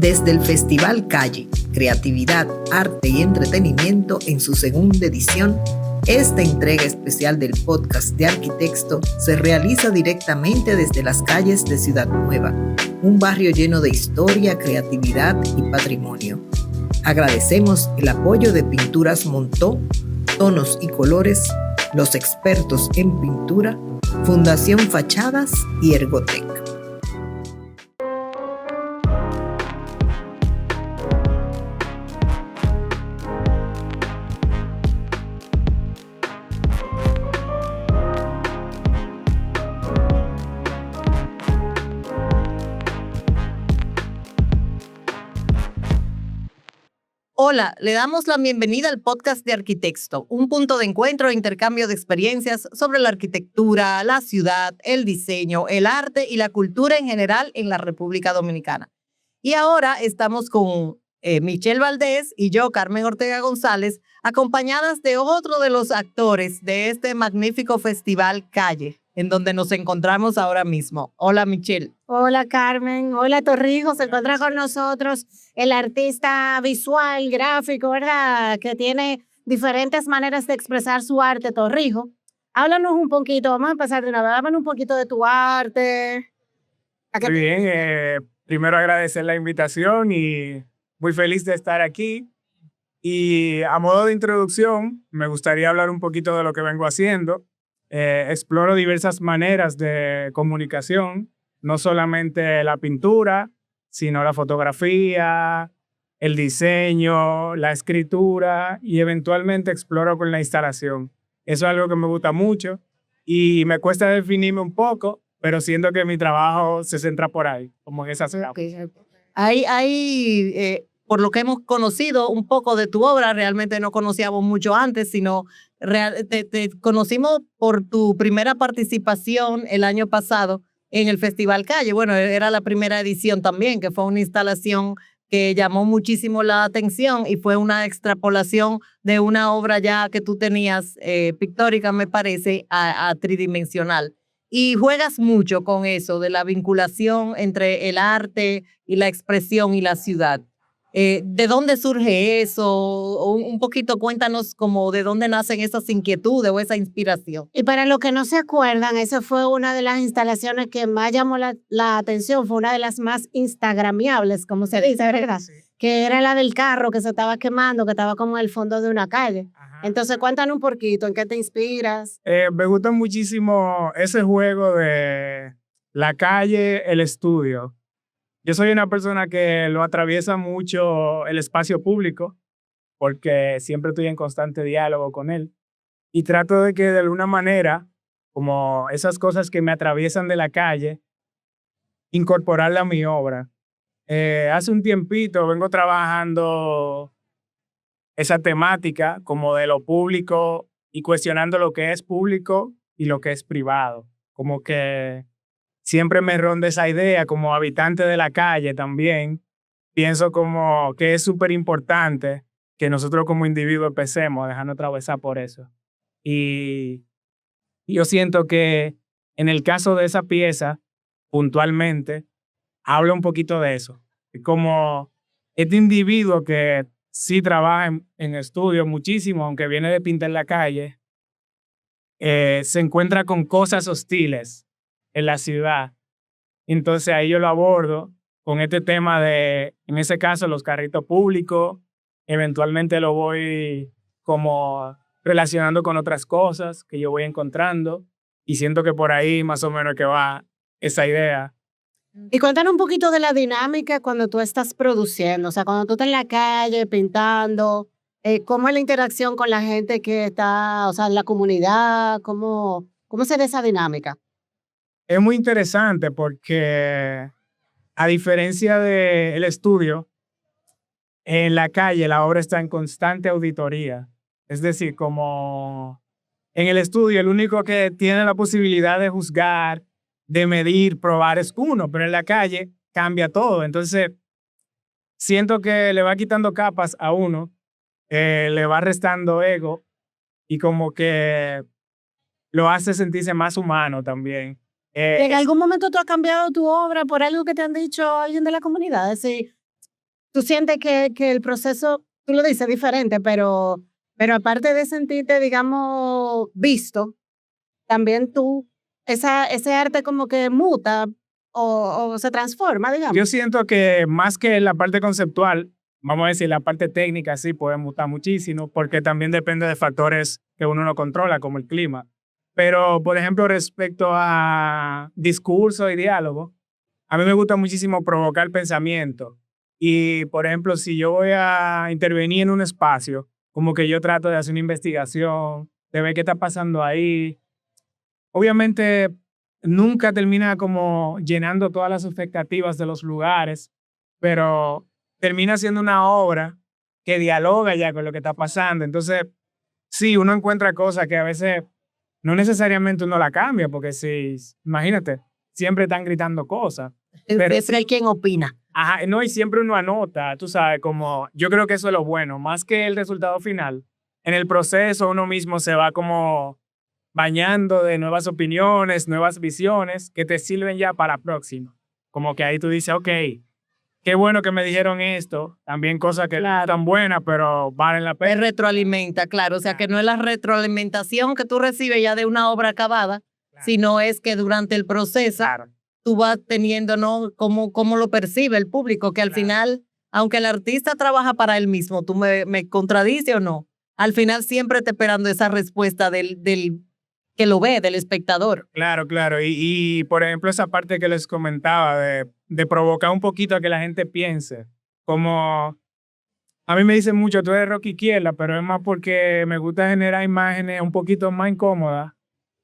Desde el Festival Calle, Creatividad, Arte y Entretenimiento en su segunda edición, esta entrega especial del podcast de Arquitecto se realiza directamente desde las calles de Ciudad Nueva, un barrio lleno de historia, creatividad y patrimonio. Agradecemos el apoyo de Pinturas Montó, Tonos y Colores, los expertos en pintura, Fundación Fachadas y Ergotec. Hola, le damos la bienvenida al podcast de Arquitecto, un punto de encuentro e intercambio de experiencias sobre la arquitectura, la ciudad, el diseño, el arte y la cultura en general en la República Dominicana. Y ahora estamos con Michelle Valdés y yo, Carmen Ortega González, acompañadas de otro de los actores de este magnífico festival Calle, en donde nos encontramos ahora mismo. Hola, Michelle. Hola, Carmen. Hola, Torrijos. Se encuentra con nosotros el artista visual, gráfico, ¿verdad? Que tiene diferentes maneras de expresar su arte, Torrijos. Háblanos un poquito, vamos a empezar de una vez. Háblanos un poquito de tu arte. Muy bien, primero agradecer la invitación y muy feliz de estar aquí. Y a modo de introducción, me gustaría hablar un poquito de lo que vengo haciendo. Exploro diversas maneras de comunicación, no solamente la pintura, sino la fotografía, el diseño, la escritura y eventualmente exploro con la instalación. Eso es algo que me gusta mucho y me cuesta definirme un poco, pero siento que mi trabajo se centra por ahí, como en esas capas. Por lo que hemos conocido un poco de tu obra, realmente no conocíamos mucho antes, sino te conocimos por tu primera participación el año pasado en el Festival Calle. Bueno, era la primera edición también, que fue una instalación que llamó muchísimo la atención y fue una extrapolación de una obra ya que tú tenías pictórica, me parece, a tridimensional. Y juegas mucho con eso, de la vinculación entre el arte y la expresión y la ciudad. ¿De dónde surge eso? Un poquito cuéntanos como de dónde nacen esas inquietudes o esa inspiración. Y para los que no se acuerdan, esa fue una de las instalaciones que más llamó la atención, fue una de las más instagramiables, como se dice, ¿verdad? Sí. Que era la del carro que se estaba quemando, que estaba como en el fondo de una calle. Ajá. Entonces, cuéntanos un poquito, ¿en qué te inspiras? Me gusta muchísimo ese juego de la calle, el estudio. Yo soy una persona que lo atraviesa mucho el espacio público porque siempre estoy en constante diálogo con él y trato de que de alguna manera, como esas cosas que me atraviesan de la calle, incorporarla a mi obra. Hace un tiempito vengo trabajando esa temática como de lo público y cuestionando lo que es público y lo que es privado. Como que siempre me ronda esa idea como habitante de la calle también. Pienso como que es súper importante que nosotros como individuos empecemos a dejarnos atravesar por eso. Y yo siento que en el caso de esa pieza, puntualmente, habla un poquito de eso. Como este individuo que sí trabaja en estudio muchísimo, aunque viene de pintar en la calle, se encuentra con cosas hostiles en la ciudad. Entonces ahí yo lo abordo con este tema de, en ese caso, los carritos públicos. Eventualmente lo voy como relacionando con otras cosas que yo voy encontrando y siento que por ahí más o menos que va esa idea. Y cuéntanos un poquito de la dinámica cuando tú estás produciendo, o sea, cuando tú estás en la calle pintando, ¿cómo es la interacción con la gente que está, o sea, en la comunidad? ¿Cómo se da esa dinámica? Es muy interesante porque a diferencia del estudio, en la calle la obra está en constante auditoría. Es decir, como en el estudio el único que tiene la posibilidad de juzgar, de medir, probar es uno, pero en la calle cambia todo. Entonces, siento que le va quitando capas a uno, le va restando ego y como que lo hace sentirse más humano también. ¿En algún momento tú has cambiado tu obra por algo que te han dicho alguien de la comunidad? Es decir, tú sientes que el proceso, tú lo dices diferente, pero aparte de sentirte, digamos, visto, también tú, ese arte como que muta o se transforma, digamos. Yo siento que más que la parte conceptual, vamos a decir, la parte técnica sí puede mutar muchísimo, porque también depende de factores que uno no controla, como el clima. Pero, por ejemplo, respecto a discurso y diálogo, a mí me gusta muchísimo provocar pensamiento. Y, por ejemplo, si yo voy a intervenir en un espacio, como que yo trato de hacer una investigación, de ver qué está pasando ahí. Obviamente, nunca termina como llenando todas las expectativas de los lugares, pero termina siendo una obra que dialoga ya con lo que está pasando. Entonces, sí, uno encuentra cosas que a veces no necesariamente uno la cambia, porque si, imagínate, siempre están gritando cosas. Pero Siempre hay quien opina. ajá, no, y siempre uno anota, tú sabes, como yo creo que eso es lo bueno, más que el resultado final. En el proceso uno mismo se va como bañando de nuevas opiniones, nuevas visiones que te sirven ya para la próxima. Como que ahí tú dices, ok, qué bueno que me dijeron esto, también cosas que no están buenas, pero valen la Te pena. retroalimenta, claro. O sea, que no es la retroalimentación que tú recibes ya de una obra acabada, sino es que durante el proceso Claro, tú vas teniendo, ¿no? Cómo lo percibe el público, que al final, aunque el artista trabaja para él mismo, tú me contradices o no, al final siempre está esperando esa respuesta del que lo ve, del espectador. claro, claro. Y por ejemplo, esa parte que les comentaba de provocar un poquito a que la gente piense, como a mí me dicen mucho, tú eres rock izquierda, pero es más porque me gusta generar imágenes un poquito más incómodas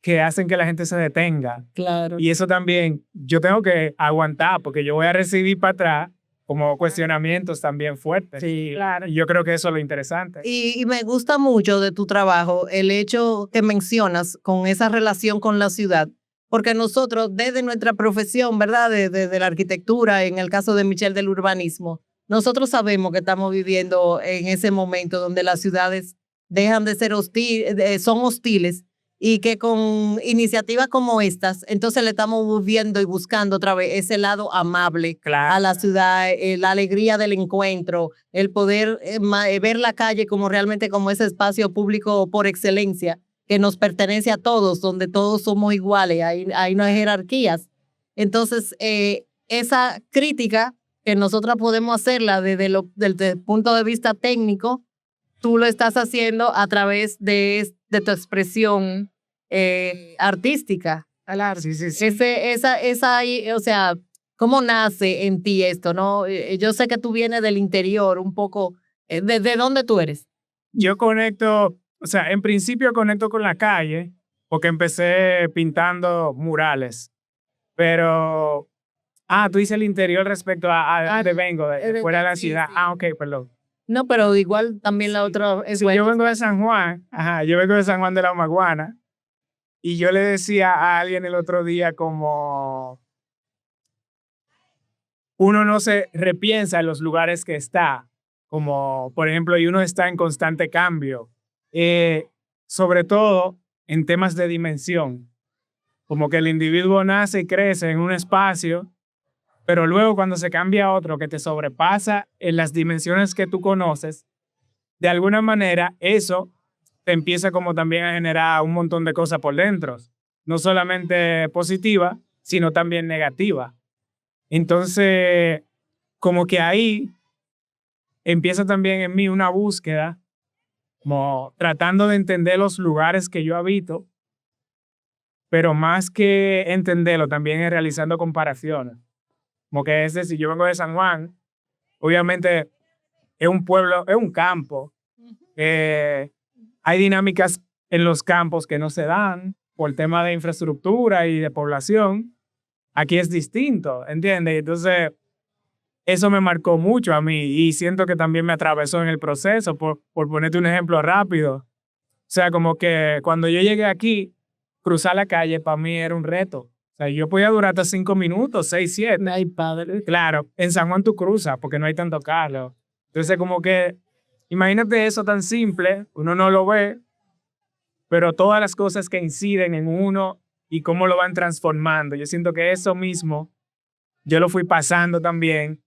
que hacen que la gente se detenga. Claro. Y eso también yo tengo que aguantar porque yo voy a recibir para atrás como cuestionamientos también fuertes. Sí, claro. Y yo creo que eso es lo interesante. Y me gusta mucho de tu trabajo el hecho que mencionas con esa relación con la ciudad, porque nosotros desde nuestra profesión, ¿verdad? De la arquitectura, en el caso de Michelle del urbanismo, nosotros sabemos que estamos viviendo en ese momento donde las ciudades dejan de ser son hostiles y que con iniciativas como estas, entonces le estamos viendo y buscando otra vez ese lado amable Claro. a la ciudad, la alegría del encuentro, el poder ver la calle como realmente como ese espacio público por excelencia que nos pertenece a todos, donde todos somos iguales, ahí no hay jerarquías. Entonces, esa crítica que nosotras podemos hacerla desde el punto de vista técnico, tú lo estás haciendo a través de tu expresión artística. Sí, sí, sí. O sea, ¿cómo nace en ti esto, no? Yo sé que tú vienes del interior un poco. ¿De dónde tú eres? Yo conecto, o sea, en principio conecto con la calle porque empecé pintando murales, pero, tú dices el interior respecto a de vengo, de fuera de la sí, ciudad. sí. Ok, perdón. No, pero igual también la otra es Sí, buena. yo vengo de San Juan, yo vengo de San Juan de la Maguana, y yo le decía a alguien el otro día como uno no se repiensa en los lugares que está, como por ejemplo, y uno está en constante cambio, sobre todo en temas de dimensión, como que el individuo nace y crece en un espacio, pero luego cuando se cambia a otro que te sobrepasa en las dimensiones que tú conoces, de alguna manera eso te empieza como también a generar un montón de cosas por dentro, no solamente positiva, sino también negativa. Entonces, como que ahí empieza también en mí una búsqueda, como tratando de entender los lugares que yo habito, pero más que entenderlo, también es realizando comparaciones. Como que es decir, yo vengo de San Juan, obviamente es un pueblo, es un campo. Hay dinámicas en los campos que no se dan por el tema de infraestructura y de población. Aquí es distinto, ¿entiendes? Entonces, eso me marcó mucho a mí y siento que también me atravesó en el proceso, por ponerte un ejemplo rápido. O sea, como que cuando yo llegué aquí, cruzar la calle para mí era un reto. O sea, yo podía durar hasta 5 minutos, 6, 7. Ay, padre. Claro, en San Juan tú cruzas porque no hay tanto carro. Entonces, como que, imagínate eso tan simple, uno no lo ve, pero todas las cosas que inciden en uno y cómo lo van transformando. Yo siento que eso mismo, yo lo fui pasando también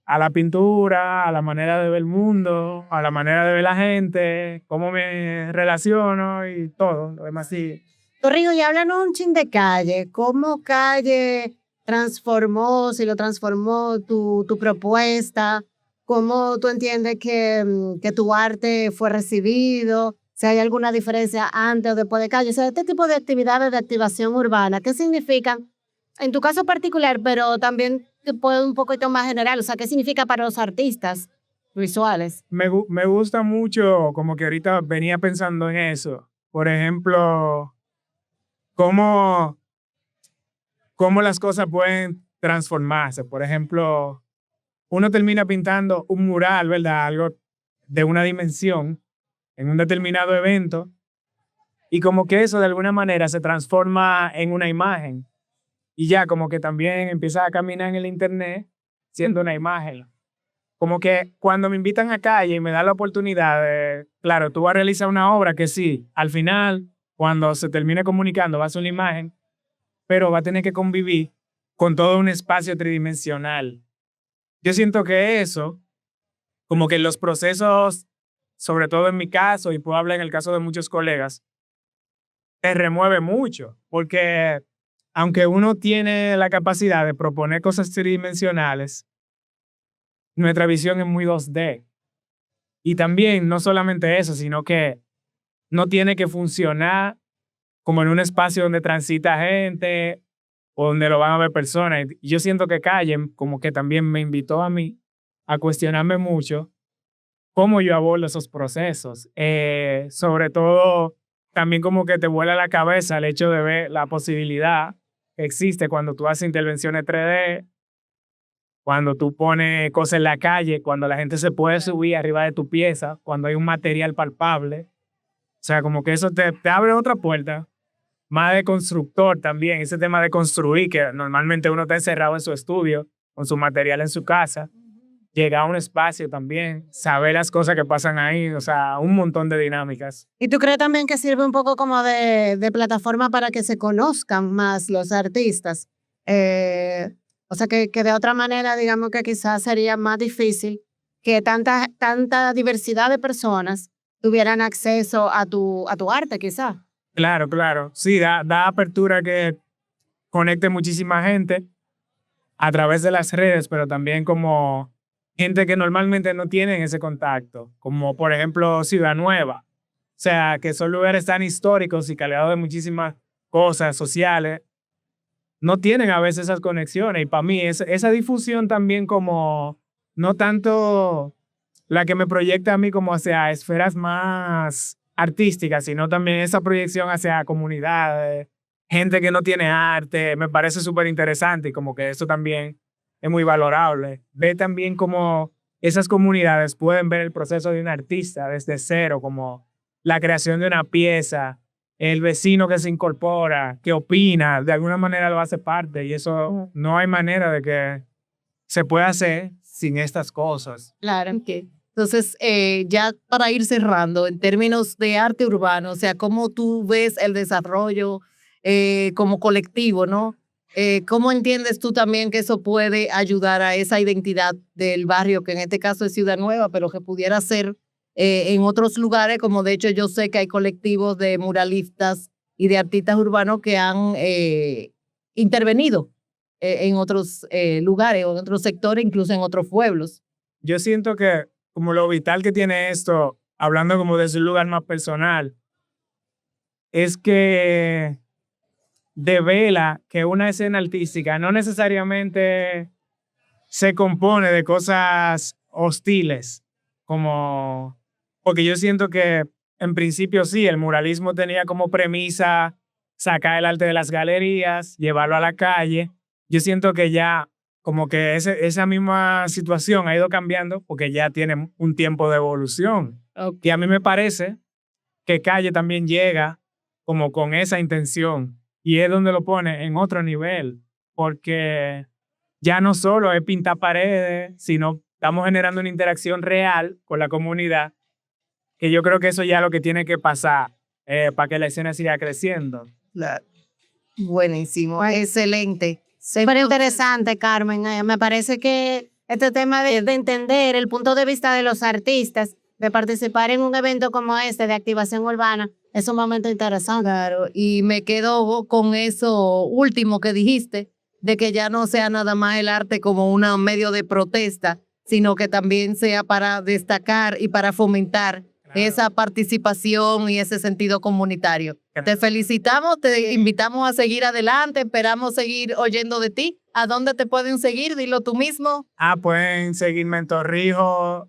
a la pintura, a la manera de ver el mundo, a la manera de ver la gente, cómo me relaciono y todo lo demás. Sí. Torrigo, y háblanos un chin de Calle. ¿Cómo Calle transformó, si lo transformó tu propuesta? ¿Cómo tú entiendes que tu arte fue recibido? Si hay alguna diferencia antes o después de Calle. O sea, este tipo de actividades de activación urbana, ¿qué significan? En tu caso particular, pero también te puedo un poquito más general. O sea, ¿qué significa para los artistas visuales? Me gusta mucho, como que ahorita venía pensando en eso. Por ejemplo, cómo las cosas pueden transformarse. Por ejemplo, uno termina pintando un mural, ¿verdad? Algo de una dimensión en un determinado evento y como que eso de alguna manera se transforma en una imagen y ya como que también empieza a caminar en el internet siendo una imagen. Como que cuando me invitan a Calle y me dan la oportunidad de, claro, tú vas a realizar una obra que sí, al final, cuando se termine comunicando, va a ser una imagen, pero va a tener que convivir con todo un espacio tridimensional. Yo siento que eso, como que los procesos, sobre todo en mi caso, y puedo hablar en el caso de muchos colegas, te remueve mucho, porque aunque uno tiene la capacidad de proponer cosas tridimensionales, nuestra visión es muy 2D. Y también, no solamente eso, sino que no tiene que funcionar como en un espacio donde transita gente o donde lo van a ver personas. Y yo siento que Calle como que también me invitó a mí a cuestionarme mucho cómo yo abordo esos procesos. Sobre todo, también como que te vuela la cabeza el hecho de ver la posibilidad que existe cuando tú haces intervenciones 3D, cuando tú pones cosas en la calle, cuando la gente se puede subir arriba de tu pieza, cuando hay un material palpable. O sea, como que eso te abre otra puerta, más de constructor también, ese tema de construir, que normalmente uno está encerrado en su estudio, con su material en su casa, llegar a un espacio también, saber las cosas que pasan ahí, o sea, un montón de dinámicas. ¿Y tú crees también que sirve un poco como de plataforma para que se conozcan más los artistas? O sea, que de otra manera, digamos que quizás sería más difícil que tanta diversidad de personas tuvieran acceso a tu arte, quizás. Claro, claro. Sí, da apertura que conecte muchísima gente a través de las redes, pero también como gente que normalmente no tienen ese contacto, como por ejemplo Ciudad Nueva. O sea, que son lugares tan históricos y cargados de muchísimas cosas sociales, no tienen a veces esas conexiones. Y para mí esa difusión también como, no tanto la que me proyecta a mí como hacia esferas más artísticas, sino también esa proyección hacia comunidades, gente que no tiene arte, me parece súper interesante y como que eso también es muy valorable. Ve también cómo esas comunidades pueden ver el proceso de un artista desde cero, como la creación de una pieza, el vecino que se incorpora, que opina, de alguna manera lo hace parte y eso no hay manera de que se pueda hacer sin estas cosas. Claro. Okay. Entonces, ya para ir cerrando, en términos de arte urbano, o sea, ¿cómo tú ves el desarrollo como colectivo, ¿no? ¿Cómo entiendes tú también que eso puede ayudar a esa identidad del barrio, que en este caso es Ciudad Nueva, pero que pudiera ser en otros lugares, como de hecho yo sé que hay colectivos de muralistas y de artistas urbanos que han intervenido en otros lugares o en otros sectores, incluso en otros pueblos? Yo siento que como lo vital que tiene esto, hablando como desde un lugar más personal, es que devela que una escena artística no necesariamente se compone de cosas hostiles, como, porque yo siento que en principio sí, el muralismo tenía como premisa sacar el arte de las galerías, llevarlo a la calle. Yo siento que ya como que esa misma situación ha ido cambiando porque ya tiene un tiempo de evolución. Okay. Y a mí me parece que Calle también llega como con esa intención y es donde lo pone en otro nivel, porque ya no solo es pintar paredes, sino estamos generando una interacción real con la comunidad, que yo creo que eso ya es lo que tiene que pasar para que la escena siga creciendo. Claro. Buenísimo, excelente. Súper interesante, Carmen. Me parece que este tema de entender el punto de vista de los artistas, de participar en un evento como este de activación urbana, es un momento interesante. Claro, y me quedo con eso último que dijiste, de que ya no sea nada más el arte como un medio de protesta, sino que también sea para destacar y para fomentar esa participación y ese sentido comunitario. Te felicitamos, te invitamos a seguir adelante, esperamos seguir oyendo de ti. ¿A dónde te pueden seguir? Dilo tú mismo. Pueden seguirme en Torrijos,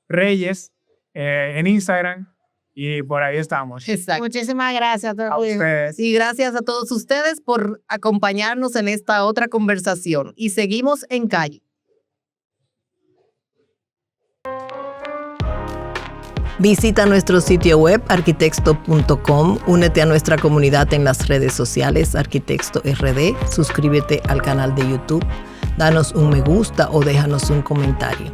_Reyes, en Instagram, y por ahí estamos. Exacto. Muchísimas gracias A ustedes. Y gracias a todos ustedes por acompañarnos en esta otra conversación. Y seguimos en Calle. Visita nuestro sitio web arquitexto.com, únete a nuestra comunidad en las redes sociales Arquitexto RD, suscríbete al canal de YouTube, danos un me gusta o déjanos un comentario.